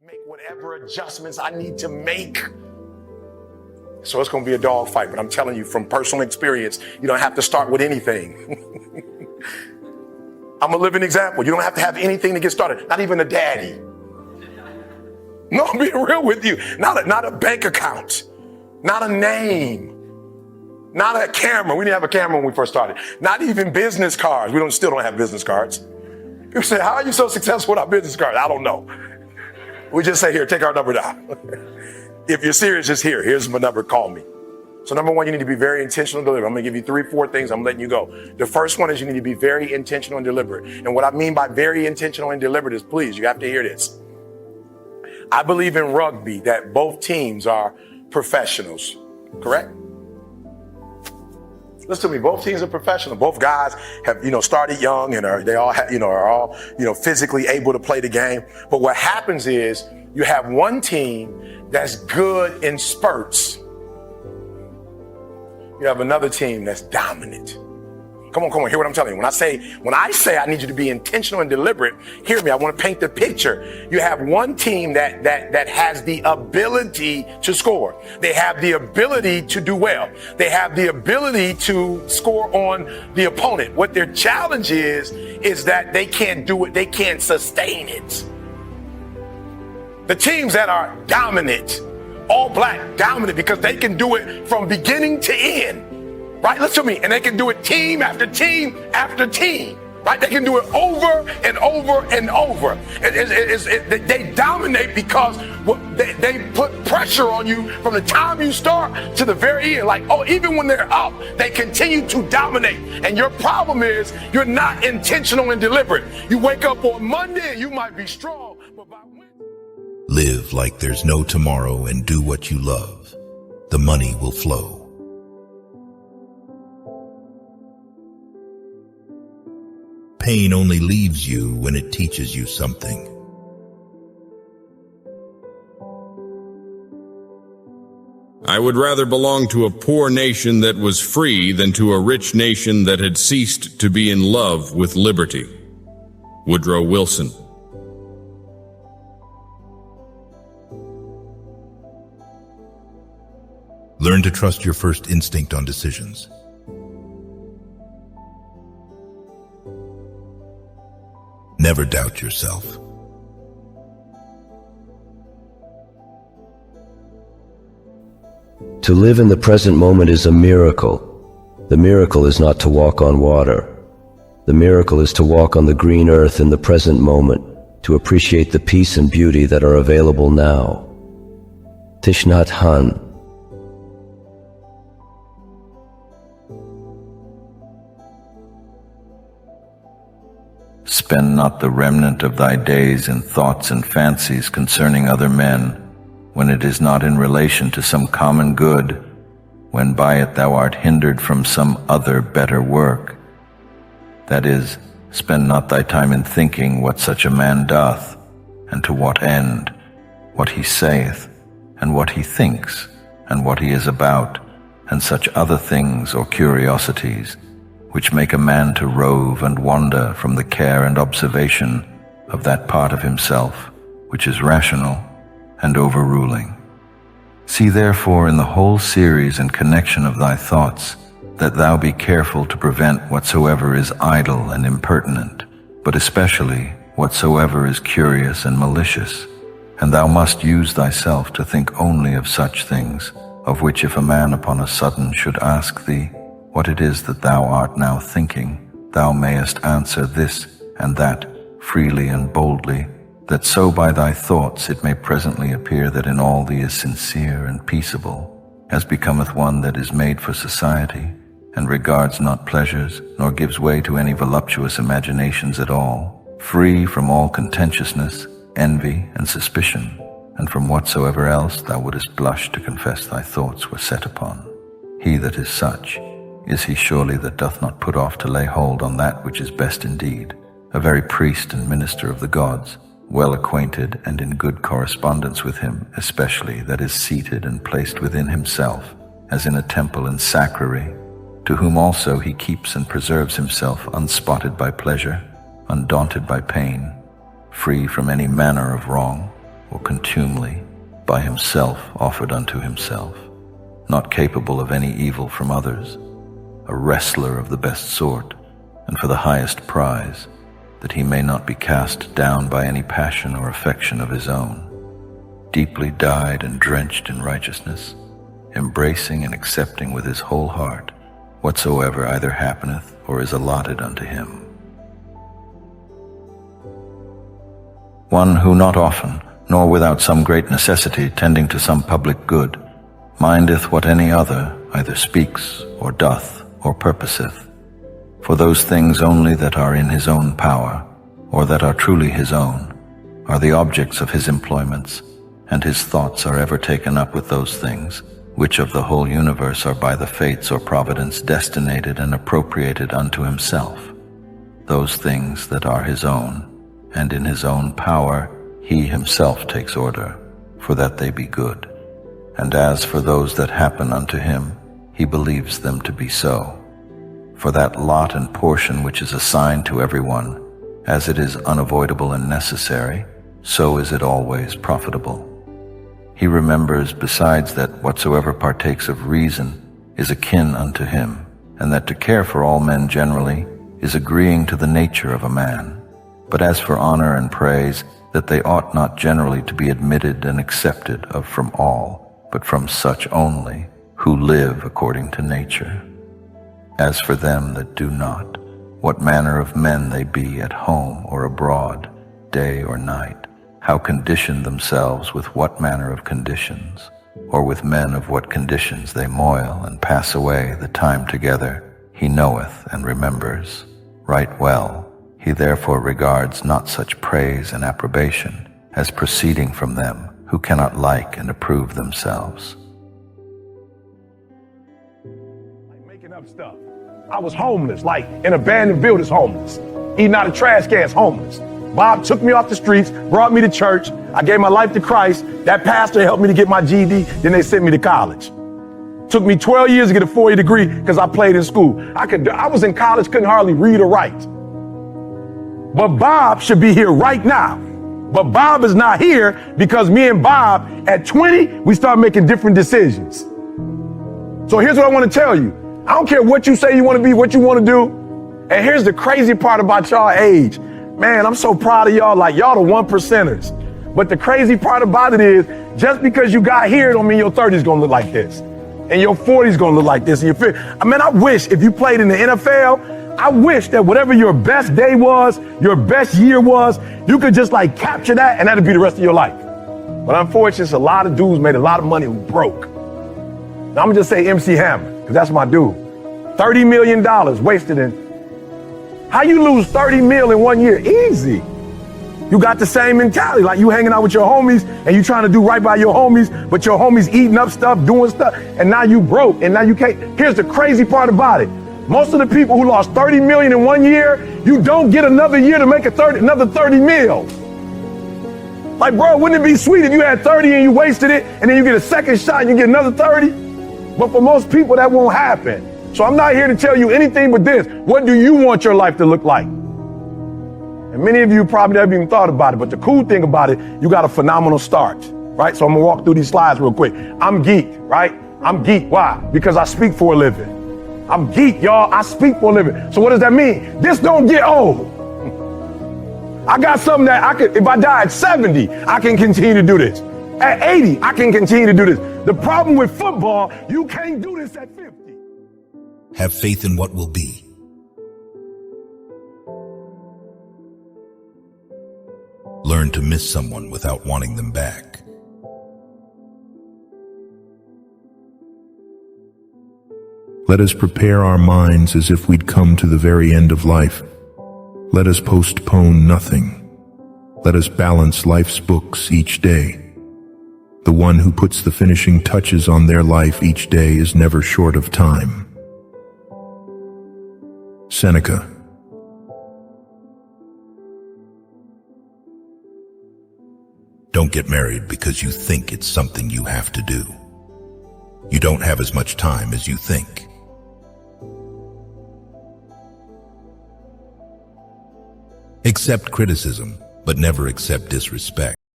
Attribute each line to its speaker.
Speaker 1: make whatever adjustments I need to make. So it's going to be a dog fight, but I'm telling you from personal experience, you don't have to start with anything. I'm a living example. You don't have to have anything to get started, not even a daddy. No, I'm being real with you. Not a bank account, not a name, not a camera. We didn't have a camera when we first started. Not even business cards. We still don't have business cards. People say, how are you so successful without business cards? I don't know. We just say, here, take our number down. If you're serious, just here. Here's my number. Call me. So number one, you need to be very intentional and deliberate. I'm going to give you 3-4 things. I'm letting you go. The first one is you need to be very intentional and deliberate. And what I mean by very intentional and deliberate is, please, you have to hear this. I believe in rugby that both teams are professionals. Correct? Listen to me. Both teams are professional. Both guys have, started young and are all physically able to play the game. But what happens is you have one team that's good in spurts. You have another team that's dominant. Come on, hear what I'm telling you. When I say I need you to be intentional and deliberate, hear me. I want to paint the picture. You have one team that has the ability to score. They have the ability to do well. They have the ability to score on the opponent. What their challenge is that they can't do it. They can't sustain it. The teams that are dominant, all black, dominant, because they can do it from beginning to end. Right? Listen to me. And they can do it team after team after team. Right? They can do it over and over and over. They dominate because they put pressure on you from the time you start to the very end. Even when they're up, they continue to dominate. And your problem is you're not intentional and deliberate. You wake up on Monday and you might be strong, but by Wednesday...
Speaker 2: Live like there's no tomorrow and do what you love. The money will flow. Pain only leaves you when it teaches you something.
Speaker 3: I would rather belong to a poor nation that was free than to a rich nation that had ceased to be in love with liberty. Woodrow Wilson.
Speaker 2: Learn to trust your first instinct on decisions. Never doubt yourself.
Speaker 4: To live in the present moment is a miracle. The miracle is not to walk on water. The miracle is to walk on the green earth in the present moment, to appreciate the peace and beauty that are available now. Thich Nhat Hanh.
Speaker 5: Spend not the remnant of thy days in thoughts and fancies concerning other men, when it is not in relation to some common good, when by it thou art hindered from some other better work. That is, spend not thy time in thinking what such a man doth, and to what end, what he saith, and what he thinks, and what he is about, and such other things or curiosities, which make a man to rove and wander from the care and observation of that part of himself which is rational and overruling. See therefore in the whole series and connection of thy thoughts, that thou be careful to prevent whatsoever is idle and impertinent, but especially whatsoever is curious and malicious. And thou must use thyself to think only of such things, of which if a man upon a sudden should ask thee, what it is that thou art now thinking, thou mayest answer this and that freely and boldly, that so by thy thoughts it may presently appear that in all thee is sincere and peaceable, as becometh one that is made for society, and regards not pleasures, nor gives way to any voluptuous imaginations at all, free from all contentiousness, envy, and suspicion, and from whatsoever else thou wouldest blush to confess thy thoughts were set upon. He that is such, is he surely that doth not put off to lay hold on that which is best indeed, a very priest and minister of the gods, well acquainted and in good correspondence with him, especially that is seated and placed within himself, as in a temple and sacrary, to whom also he keeps and preserves himself unspotted by pleasure, undaunted by pain, free from any manner of wrong, or contumely, by himself offered unto himself, not capable of any evil from others, a wrestler of the best sort, and for the highest prize, that he may not be cast down by any passion or affection of his own, deeply dyed and drenched in righteousness, embracing and accepting with his whole heart whatsoever either happeneth or is allotted unto him. One who not often, nor without some great necessity tending to some public good, mindeth what any other either speaks or doth or purposeth, for those things only that are in his own power, or that are truly his own, are the objects of his employments, and his thoughts are ever taken up with those things, which of the whole universe are by the fates or providence destinated and appropriated unto himself, those things that are his own, and in his own power he himself takes order, for that they be good. And as for those that happen unto him, he believes them to be so. For that lot and portion which is assigned to everyone, as it is unavoidable and necessary, so is it always profitable. He remembers besides that whatsoever partakes of reason is akin unto him, and that to care for all men generally is agreeing to the nature of a man. But as for honor and praise, that they ought not generally to be admitted and accepted of from all, but from such only, who live according to nature. As for them that do not, what manner of men they be at home or abroad, day or night, how conditioned themselves with what manner of conditions, or with men of what conditions they moil and pass away the time together, he knoweth and remembers right well. He therefore regards not such praise and approbation as proceeding from them who cannot like and approve themselves.
Speaker 1: Making up stuff. I was homeless, like in abandoned buildings homeless, eating out of trash cans homeless. Bob took me off the streets, brought me to church. I gave my life to Christ. That pastor helped me to get my GED. Then they sent me to college. Took me 12 years to get a 4-year degree because I played in school. I was in college, couldn't hardly read or write. But Bob should be here right now. But Bob is not here because me and Bob at 20, we started making different decisions. So here's what I want to tell you. I don't care what you say you want to be, what you want to do. And here's the crazy part about y'all age. Man, I'm so proud of y'all, like y'all the 1%ers. But the crazy part about it is, just because you got here don't mean your 30's gonna look like this. And your 40's gonna look like this. And your 50. I mean, I wish if you played in the NFL, I wish that whatever your best day was, your best year was, you could just like capture that and that'd be the rest of your life. But unfortunately, a lot of dudes made a lot of money who broke. Now I'm gonna just say MC Hammer, because that's my dude. $30 million wasted in. How you lose 30 mil in 1 year? Easy. You got the same mentality, like you hanging out with your homies and you trying to do right by your homies, but your homies eating up stuff, doing stuff, and now you broke and now you can't. Here's the crazy part about it. Most of the people who lost 30 million in 1 year, you don't get another year to make another 30 mil. Like, bro, wouldn't it be sweet if you had 30 and you wasted it and then you get a second shot and you get another 30? But for most people, that won't happen. So I'm not here to tell you anything but this. What do you want your life to look like? And many of you probably never even thought about it, but the cool thing about it, you got a phenomenal start, right? So I'm gonna walk through these slides real quick. I'm geek, right? I'm geek, why? Because I speak for a living. I'm geek, y'all, I speak for a living. So what does that mean? This don't get old. I got something that I could, if I die at 70, I can continue to do this. At 80, I can continue to do this. The problem with football, you can't do this at 50.
Speaker 2: Have faith in what will be. Learn to miss someone without wanting them back. Let us prepare our minds as if we'd come to the very end of life. Let us postpone nothing. Let us balance life's books each day. The one who puts the finishing touches on their life each day is never short of time. Seneca. Don't get married because you think it's something you have to do. You don't have as much time as you think. Accept criticism, but never accept disrespect.